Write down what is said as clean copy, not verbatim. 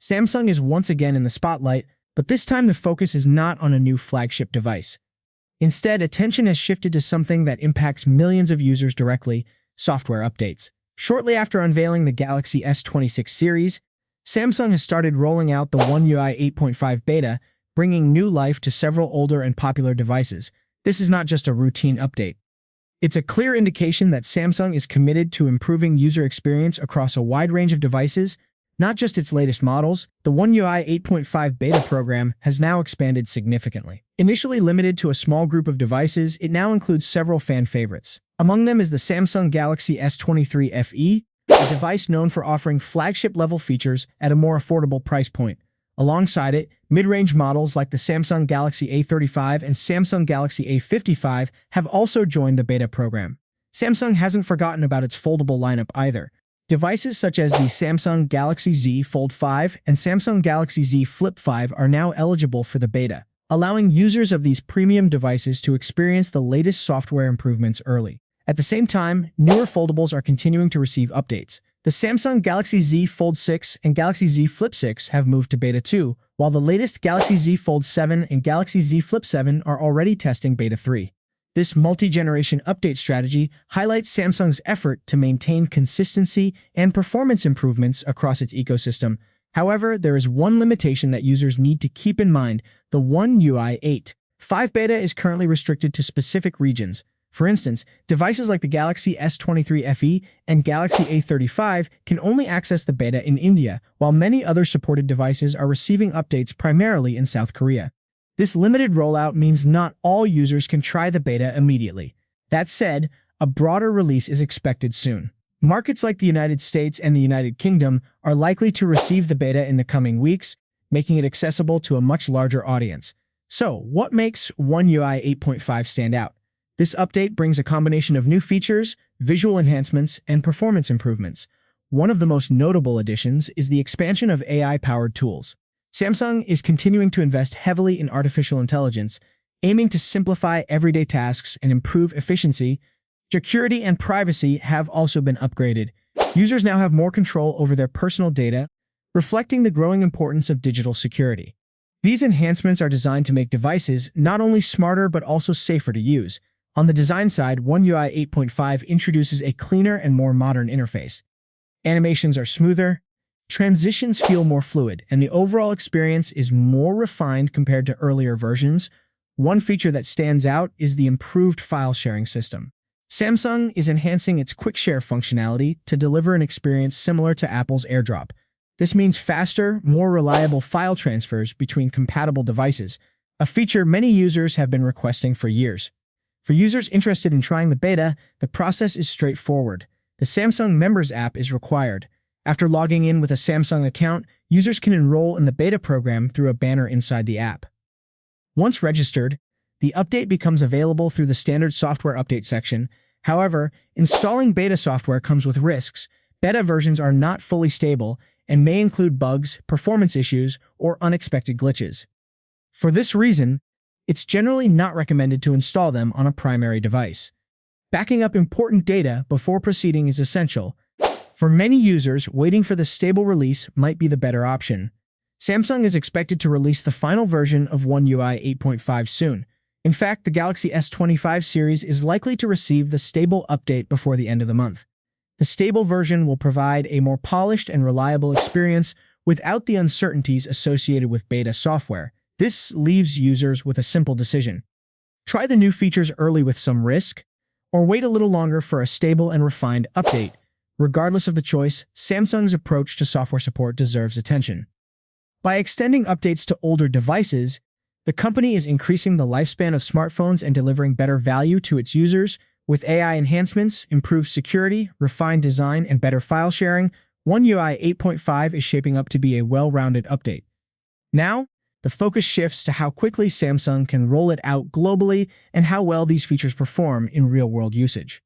Samsung is once again in the spotlight, but this time the focus is not on a new flagship device. Instead, attention has shifted to something that impacts millions of users directly: software updates. Shortly after unveiling the Galaxy S26 series, Samsung has started rolling out the One UI 8.5 beta, bringing new life to several older and popular devices. This is not just a routine update. It's a clear indication that Samsung is committed to improving user experience across a wide range of devices, not just its latest models. The One UI 8.5 beta program has now expanded significantly. Initially limited to a small group of devices, it now includes several fan favorites. Among them is the Samsung Galaxy S23 FE, a device known for offering flagship-level features at a more affordable price point. Alongside it, mid-range models like the Samsung Galaxy A35 and Samsung Galaxy A55 have also joined the beta program. Samsung hasn't forgotten about its foldable lineup either. Devices such as the Samsung Galaxy Z Fold 5 and Samsung Galaxy Z Flip 5 are now eligible for the beta, allowing users of these premium devices to experience the latest software improvements early. At the same time, newer foldables are continuing to receive updates. The Samsung Galaxy Z Fold 6 and Galaxy Z Flip 6 have moved to beta 2, while the latest Galaxy Z Fold 7 and Galaxy Z Flip 7 are already testing beta 3. This multi-generation update strategy highlights Samsung's effort to maintain consistency and performance improvements across its ecosystem. However, there is one limitation that users need to keep in mind: the One UI 8.5 beta is currently restricted to specific regions. For instance, devices like the Galaxy S23 FE and Galaxy A35 can only access the beta in India, while many other supported devices are receiving updates primarily in South Korea. This limited rollout means not all users can try the beta immediately. That said, a broader release is expected soon. Markets like the United States and the United Kingdom are likely to receive the beta in the coming weeks, making it accessible to a much larger audience. So, what makes One UI 8.5 stand out? This update brings a combination of new features, visual enhancements, and performance improvements. One of the most notable additions is the expansion of AI-powered tools. Samsung is continuing to invest heavily in artificial intelligence, aiming to simplify everyday tasks and improve efficiency. Security and privacy have also been upgraded. Users now have more control over their personal data, reflecting the growing importance of digital security. These enhancements are designed to make devices not only smarter but also safer to use. On the design side, One UI 8.5 introduces a cleaner and more modern interface. Animations are smoother, transitions feel more fluid, and the overall experience is more refined compared to earlier versions. One feature that stands out is the improved file sharing system. Samsung is enhancing its Quick Share functionality to deliver an experience similar to Apple's AirDrop. This means faster, more reliable file transfers between compatible devices, a feature many users have been requesting for years. For users interested in trying the beta, the process is straightforward. The Samsung Members app is required. After logging in with a Samsung account, users can enroll in the beta program through a banner inside the app. Once registered, the update becomes available through the standard software update section. However, installing beta software comes with risks. Beta versions are not fully stable and may include bugs, performance issues, or unexpected glitches. For this reason, it's generally not recommended to install them on a primary device. Backing up important data before proceeding is essential. For many users, waiting for the stable release might be the better option. Samsung is expected to release the final version of One UI 8.5 soon. In fact, the Galaxy S25 series is likely to receive the stable update before the end of the month. The stable version will provide a more polished and reliable experience without the uncertainties associated with beta software. This leaves users with a simple decision: try the new features early with some risk, or wait a little longer for a stable and refined update. Regardless of the choice, Samsung's approach to software support deserves attention. By extending updates to older devices, the company is increasing the lifespan of smartphones and delivering better value to its users. With AI enhancements, improved security, refined design, and better file sharing, One UI 8.5 is shaping up to be a well-rounded update. Now, the focus shifts to how quickly Samsung can roll it out globally and how well these features perform in real-world usage.